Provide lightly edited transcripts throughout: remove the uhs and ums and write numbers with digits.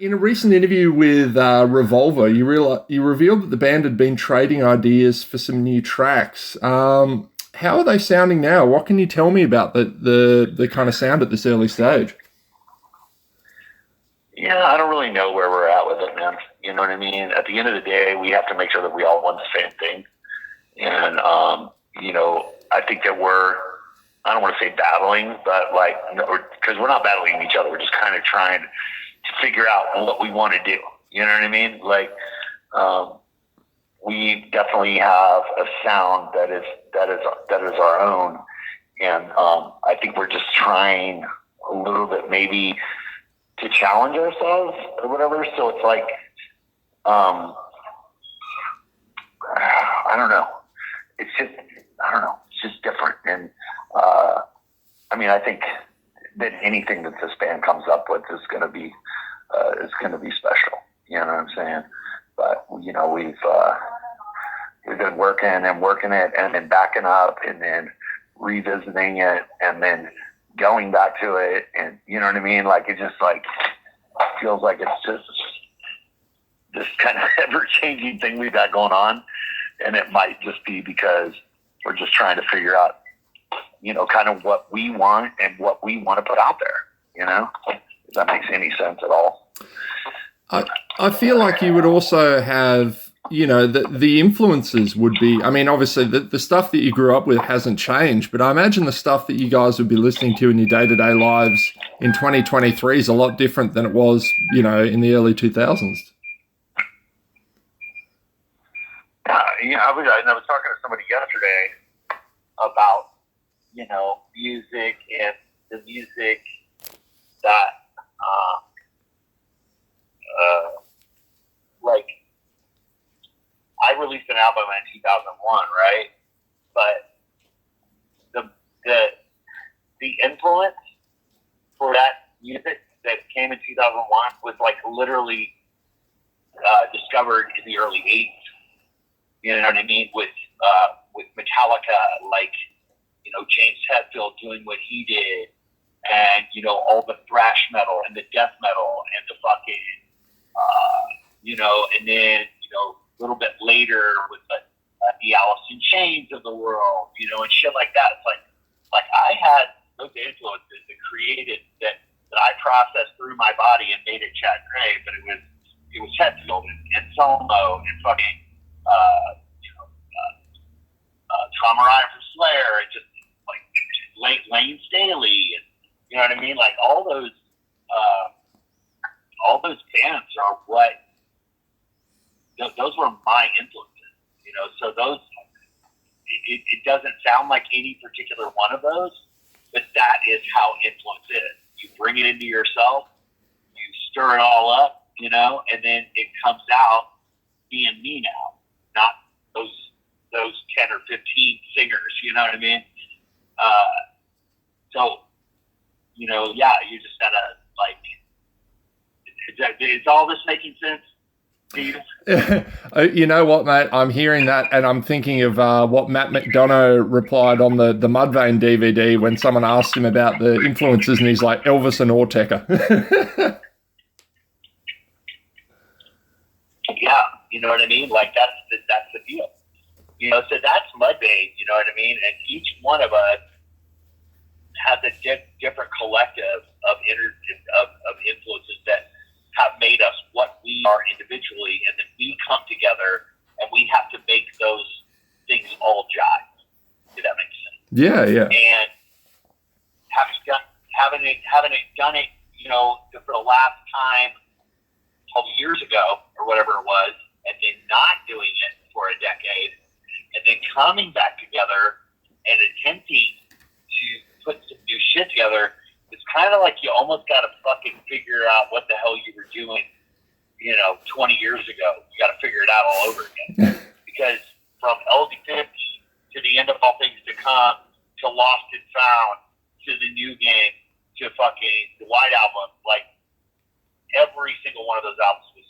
In a recent interview with Revolver, you revealed that the band had been trading ideas for some new tracks. How are they sounding now? What can you tell me about the kind of sound at this early stage? Yeah, I don't really know where we're at with it, man. You know what I mean? At the end of the day, we have to make sure that we all want the same thing. And, I think that I don't want to say battling, but like, because we're not battling each other. We're just kind of trying to figure out what we want to do. You know what I mean? Like, we definitely have a sound that is our own. And I think we're just trying a little bit maybe to challenge ourselves or whatever. So it's like, I don't know. It's just, I don't know. It's just different. And, I think that anything that this band comes up with is going to be special. You know what I'm saying? But, we've been working and working it and then backing up and then revisiting it and then going back to it. And you know what I mean? Like, it just like feels like it's just this kind of ever changing thing we've got going on. And it might just be because we're just trying to figure out, kind of what we want and what we want to put out there, if that makes any sense at all. I feel like you would also have, the influences would be, obviously the stuff that you grew up with hasn't changed, but I imagine the stuff that you guys would be listening to in your day-to-day lives in 2023 is a lot different than it was, in the early 2000s. I was talking to somebody yesterday about, music and the music that, like, I released an album in 2001, right? But the influence for that music that came in 2001 was like literally discovered in the early 80s. You know what I mean? With Metallica, like, James Hetfield doing what he did, and all the thrash metal and the death metal and the fucking, and then a little bit later with the Alice in Chains of the world, and shit like that. It's like I had those influences that created that I processed through my body and made it Chad Gray, but it was Hetfield and Solo and fucking Tom Ryan from Slayer and just like Lane Staley and you know what I mean? Like all those bands are what those were my influences. So those it doesn't sound like any particular one of those, but that is how influence is. You bring it into yourself, you stir it all up, and then it comes out being me now, not those 10 or 15 singers, you know what I mean? So, yeah, you just gotta, is all this making sense to you? You know what, mate? I'm hearing that and I'm thinking of what Matt McDonough replied on the Mudvayne DVD when someone asked him about the influences and he's like, Elvis and Ortega. Yeah, you know what I mean? Like, that's the deal. So that's Mudvayne, you know what I mean? And each one of us has a different collective of influences that have made us what we are individually, and then we come together and we have to make those things all jive. Does that make sense? Yeah, yeah. And having it done it, for the last time 12 years ago or whatever it was, and then not doing it for a decade, and then coming back together and attempting to put some new shit together, it's kind of like you almost got to fucking figure out what the hell you were doing, 20 years ago. You got to figure it out all over again. Because from LD50 to the End of All Things to Come to Lost and Found to the New Game to fucking the White Album, like every single one of those albums was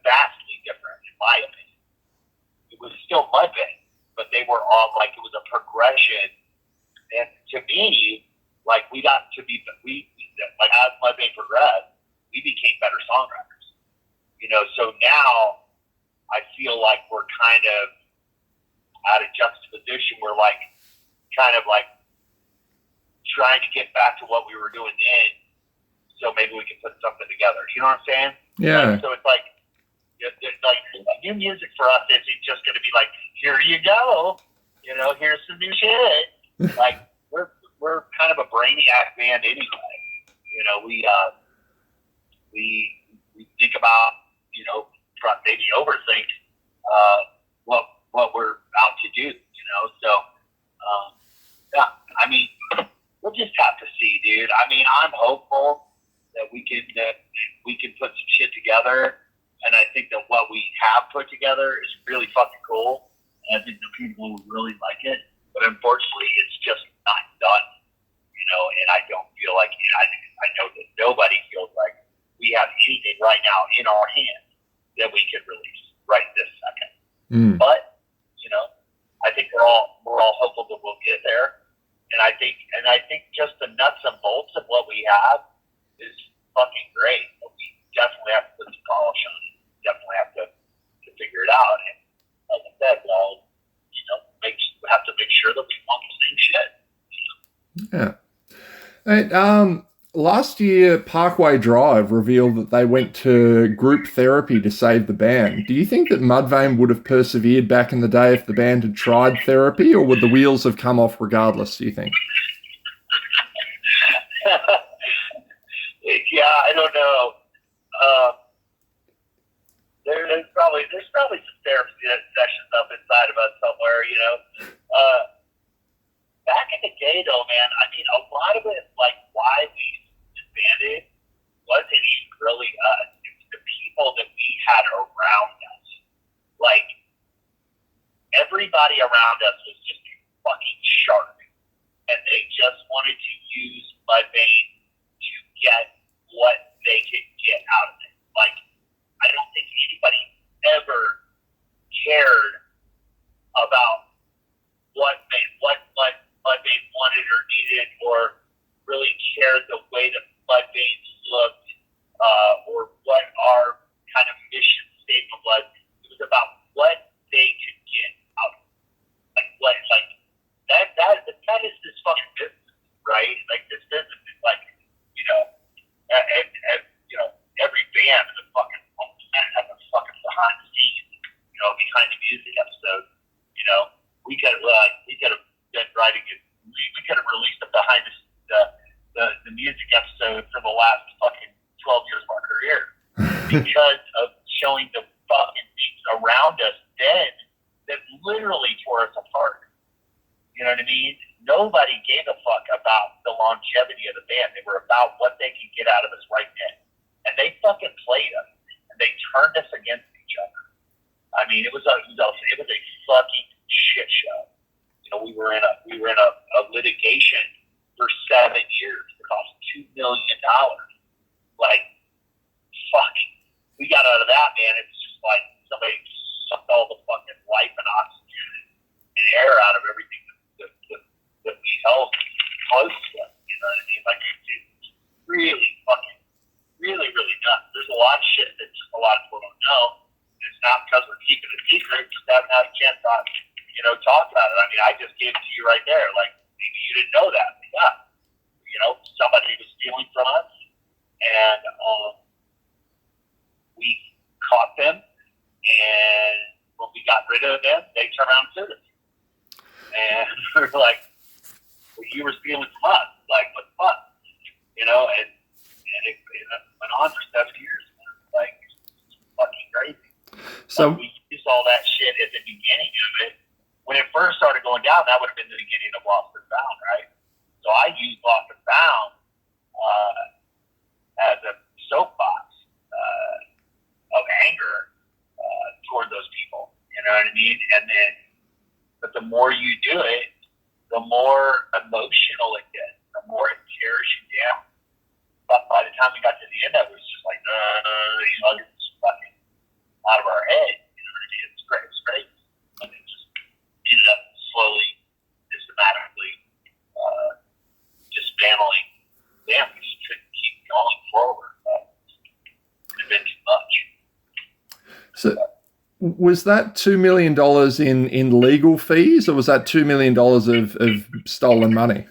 vastly different in my opinion. It was still Mudvayne, but they were all like, it was a progression. And to me, like we got to be, like as Mudvayne progressed, we became better songwriters. You know, so now I feel like we're kind of at a juxtaposition. We're like kind of like trying to get back to what we were doing then, so maybe we can put something together. You know what I'm saying? Yeah. So it's like new music for us isn't just going to be like, here you go, you know, here's some new shit. Like we're kind of a brainiac band anyway. You know, we think about, you know, maybe overthink what we're out to do. You know, so yeah. I mean, we'll just have to see, dude. I mean, I'm hopeful that we can put some shit together, and I think that what we have put together is really fucking cool, and I think the people will really like it. But unfortunately, it's just not done, you know. And I don't feel like I know that nobody feels like we have anything right now in our hands that we can release right this second. But you know, I think we're all hopeful that we'll get there. And I think just the nuts and bolts of what we have is fucking great. But we definitely have to put some polish on it. Definitely have to figure it out. And like I said, well, you know, have to make sure that we want the same shit. Yeah. Hey, last year, Parkway Drive revealed that they went to group therapy to save the band. Do you think that Mudvayne would have persevered back in the day if the band had tried therapy, or would the wheels have come off regardless, do you think? Yeah, I don't know. There's probably some therapy sessions up inside of us somewhere, you know. Back in the day, though, man, I mean, a lot of it, like, why we disbanded wasn't even really us. It's the people that we had around us. Like, everybody around us was just fucking sharp, and they just wanted to use Mudvayne to get what they could get out of it. Like, I don't think anybody ever cared about what Mudvayne wanted or needed, or really cared the way that Mudvayne looked, or what our kind of mission statement was. It was about what they could get out of it. That is this fucking business, right? Like, this business is like, you know, and you know, every band is a fucking has a fucking behind the scenes, you know, behind the music episode. You know, we could have been writing it. We could have released the behind the music episode for the last fucking 12 years of our career because of showing the fucking things around us then that literally tore us apart. You know what I mean? Nobody gave a fuck about the longevity of the band. They were about what they could get out of us right then. And they fucking played us. And they turned us against each other. I mean, it was a fucking shit show. You know, we were in a litigation for 7 years. It cost $2 million. Like, fuck. We got out of that, man. It's just like somebody sucked all the fucking life and oxygen and air out of everything that we held close to us. You know what I mean? Like, it's really fucking, really, really nuts. There's a lot of shit that just a lot of people don't know. It's not because we're keeping it secret, just haven't had a chance to, you know, talk about it. I mean, I just gave it to you right there. Like, maybe you didn't know that. But yeah, you know, somebody was stealing from us, and we caught them, and when we got rid of them, they turned around and sued us. And we were like, well, you were stealing from us. Like, what the fuck? You know, and it went on for 7 years. Like, it's fucking crazy. So we used all that shit at the beginning of it. When it first started going down, that would have been the beginning of Lost and Found, right? So I used Lost and Found as a soapbox of anger toward those people. You know what I mean? And then, but the more you do it, the more emotional it gets, the more it tears you down. But by the time we got to the end of it, it was just like, you know, it's fucking out of our head. You know what I mean? It's great. It's great. And it just ended up slowly, systematically dismantling. Damn, we just couldn't keep going forward. So was that $2 million in legal fees, or was that $2 million of stolen money?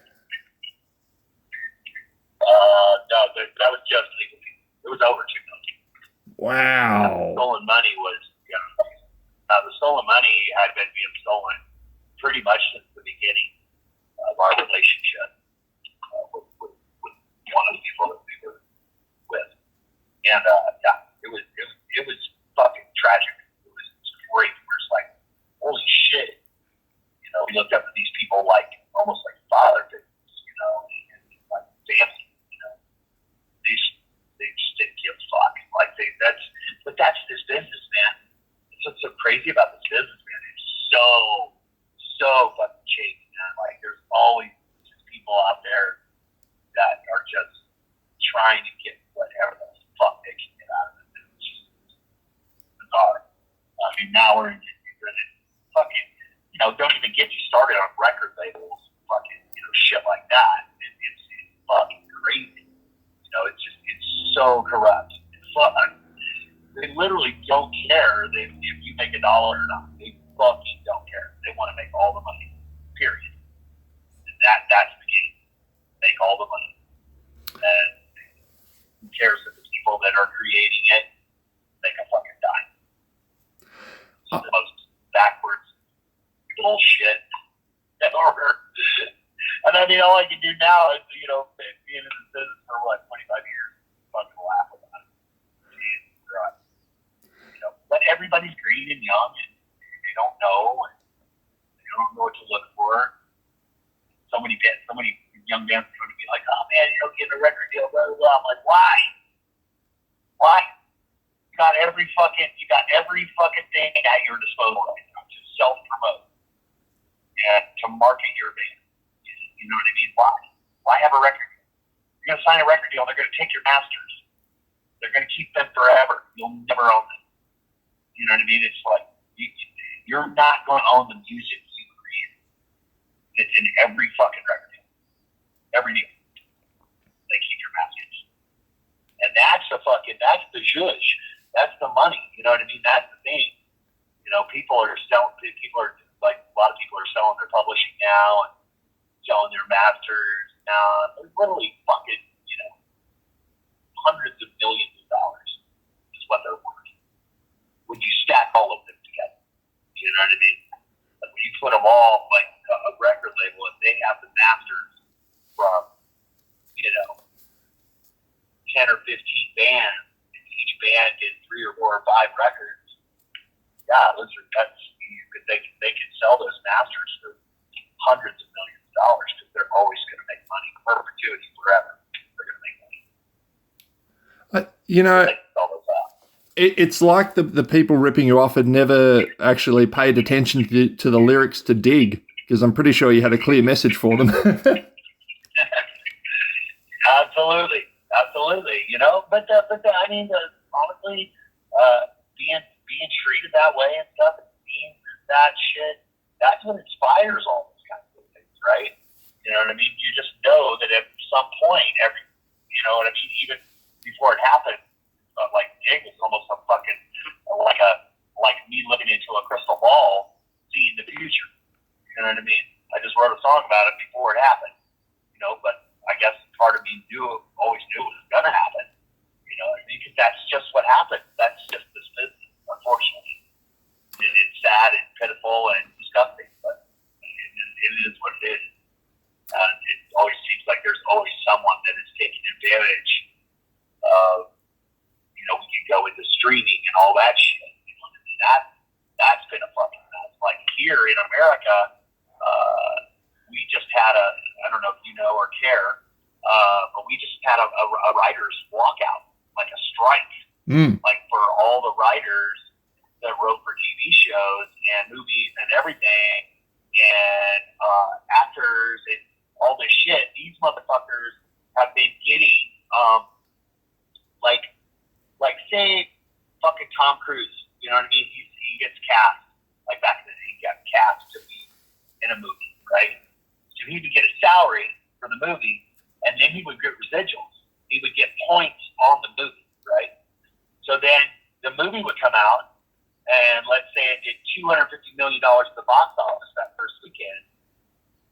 No, that was just legal fees. It was over 2 million. Wow. Stolen money was, the stolen money had been being stolen pretty much since the beginning of our relationship with one of the people that we were with. And it was fucking tragic. It was great. We're just like, holy shit. We looked up at these people like almost like father figures, and like family. They just didn't give a fuck. Like but that's this business, man. It's what's so crazy about this business, man. It's so fucking shady, man. Like there's always just people out there that are just trying to get whatever the fuck they can get out of it. It's just bizarre. I mean, now we're in fucking, don't even get you started on record labels, fucking, shit like that. It's fucking crazy. It's so corrupt. They literally don't care if you make $1 or not. They fucking don't care. They want to make all the money. Period. And that's the game. Make all the money. And who cares if the people that are creating it make a fucking dime? It's the most backwards bullshit ever. And I mean, all I can do now is, being in this business for 25 years, fucking laugh about it. But everybody's green and young, and they don't know, and they don't know what to look for. So many young bands are going to be like, oh man, get a record deal, blah blah blah. I'm like, why? Why? You got every fucking thing at your disposal right now to self promote and to market your band. You know what I mean? Why have a record deal? You're going to sign a record deal, they're going to take your masters. They're going to keep them forever. You'll never own them. You know what I mean? It's like, you're not going to own the music you create. It's in every fucking record deal. Every deal. They keep your masters. And that's the zhuzh. That's the money. You know what I mean? That's the thing. People are like, a lot of people are selling their publishing now and selling their masters now. They're literally fucking, hundreds of millions of dollars is what they're worth when you stack all of them together. You know what I mean? Like when you put them all, like a record label, and they have the masters from, 10 or 15 bands, and each band did 3 or 4 or 5 records. Yeah, they can sell those masters for hundreds of millions of dollars because they're always going to make money, perpetuity, forever. They're going to make money. It's like the people ripping you off had never actually paid attention to the lyrics to Dig, because I'm pretty sure you had a clear message for them. Absolutely. But I mean, honestly, being treated that way and stuff, and seeing that shit, that's what inspires all those kinds of things, right? You know what I mean? You just know that at some point, even before it happened, like Dig was almost a fucking like me looking into a crystal ball, seeing the future. You know what I mean? I just wrote a song about it before it happened. But I guess part of me always knew it was gonna happen. You know what I mean? Because that's just what happens. That's just this business, unfortunately. It's sad and pitiful and disgusting, but it is what it is. It always seems like there's always someone that is taking advantage of, we can go into streaming and all that shit. That's been a fucking mess. Like here in America, we just had I don't know if you know or care, but we just had a writer's walkout, like a strike, like for all the writers that wrote for TV shows and movies and everything, and actors and all this shit. These motherfuckers have been getting, like say, fucking Tom Cruise. You know what I mean? He gets cast, like back in the day, he got cast to be in a movie, right? So he would get a salary for the movie, and then he would get residuals. He would get points on the movie, right? So then the movie would come out, and let's say it did $250 million at the box office that first weekend,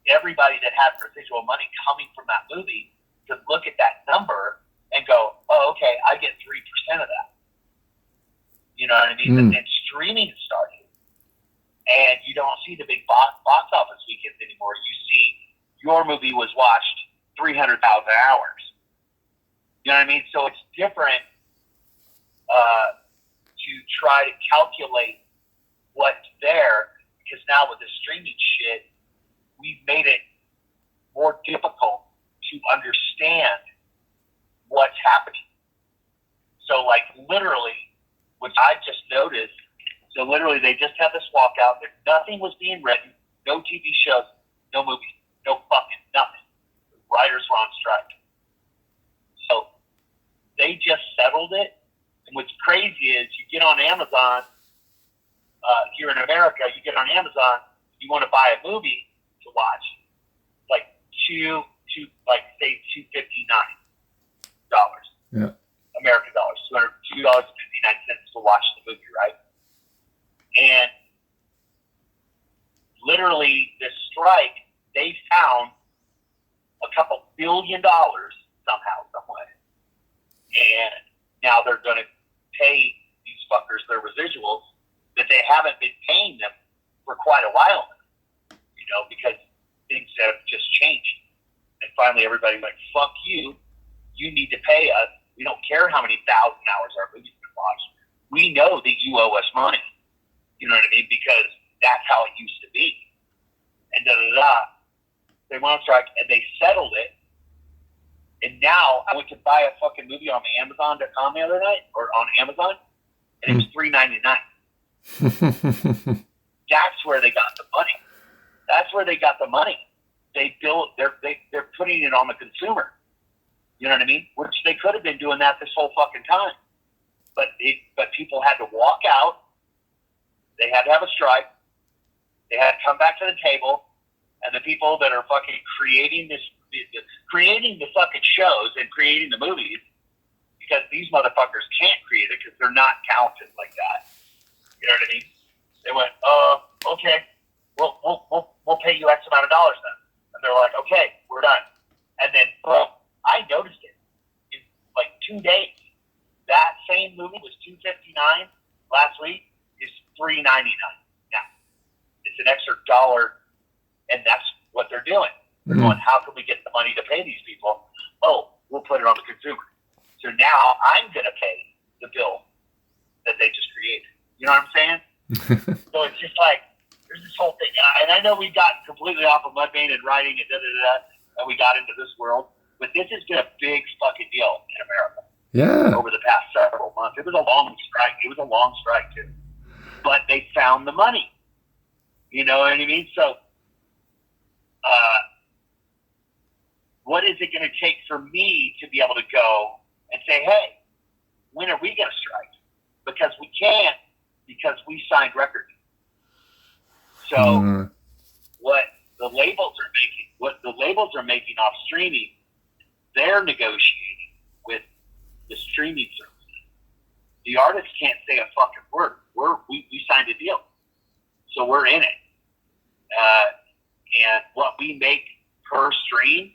everybody that had residual money coming from that movie could look at that number and go, oh, okay, I get 3% of that. You know what I mean? But then streaming started, and you don't see the big box office weekends anymore. You see your movie was watched 300,000 hours. You know what I mean? So it's different to try to calculate what's there, because now with the streaming shit, we've made it more difficult to understand what's happening. So, like, literally, what I just noticed, so literally they just had this walkout. Nothing was being written, no TV shows, no movies, no fucking nothing. The writers were on strike. So they just settled it. And what's crazy is you get on Amazon, here in America, you get on Amazon, you want to buy a movie to watch, like say $259. Yeah. American dollars, $2.59 to watch the movie, right? And literally, this strike, they found a couple $1 billion somehow, some way. And now they're going to pay these fuckers their residuals that they haven't been paying them for quite a while, because things have just changed. And finally, everybody's like, fuck you. You need to pay us. We don't care how many thousand hours our movie's been watched. We know that you owe us money. You know what I mean? Because that's how it used to be. And They went on strike and they settled it. And now I went to buy a fucking movie on Amazon.com the other night, or on Amazon, and it was $3.99. That's where they got the money. That's where they got the money. They're putting it on the consumer. You know what I mean? Which they could have been doing that this whole fucking time. But people had to walk out. They had to have a strike. They had to come back to the table. And the people that are fucking creating the fucking shows and creating the movies, because these motherfuckers can't create it because they're not talented like that. You know what I mean? They went, okay, we'll pay you X amount of dollars then. And they're like, okay, we're done. And then, I noticed it in like 2 days. That same movie was $2.59 last week, is $3.99 now. It's an extra dollar, and that's what they're doing. They're going, how can we get the money to pay these people? Oh, we'll put it on the consumer. So now I'm going to pay the bill that they just created. You know what I'm saying? So it's just like, there's this whole thing. And I know we got completely off of Mudvayne and writing and and we got into this world. But this has been a big fucking deal in America. Yeah. Over the past several months. It was a long strike. It was a long strike, too. But they found the money. You know what I mean? So, what is it going to take for me to be able to go and say, hey, when are we going to strike? Because we can't, because we signed record. So what the labels are making off streaming, they're negotiating with the streaming services. The artists can't say a fucking word. We signed a deal. So we're in it. And what we make per stream,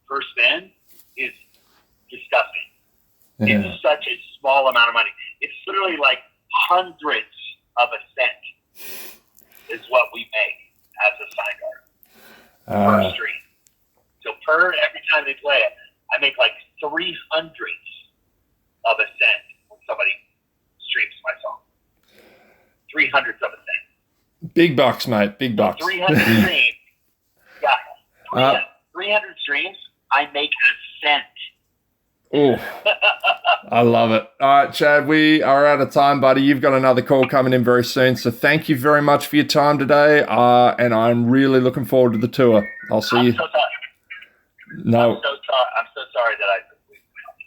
per spin, is disgusting. Yeah. It's such a small amount of money. It's literally like hundreds of a cent is what we make as a signed artist per stream. So every time they play it, I make like 300 of a cent when somebody streams my song. 300 of a cent. Big bucks, mate. Big bucks. 300 streams. Yeah. 300 streams, I make a cent. Oh, I love it. All right, Chad, we are out of time, buddy. You've got another call coming in very soon. So thank you very much for your time today. And I'm really looking forward to the tour. I'll see you. So sorry. No. I'm so sorry that I went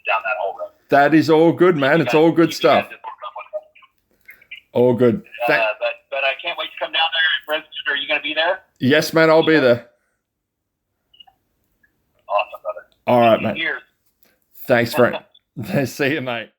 down that whole road. That is all good, man. It's all good stuff. All good. But I can't wait to come down there and register. Are you going to be there? Yes, man, I'll be there. Awesome, brother. All right, mate. Cheers. Thanks, friend. See you, mate.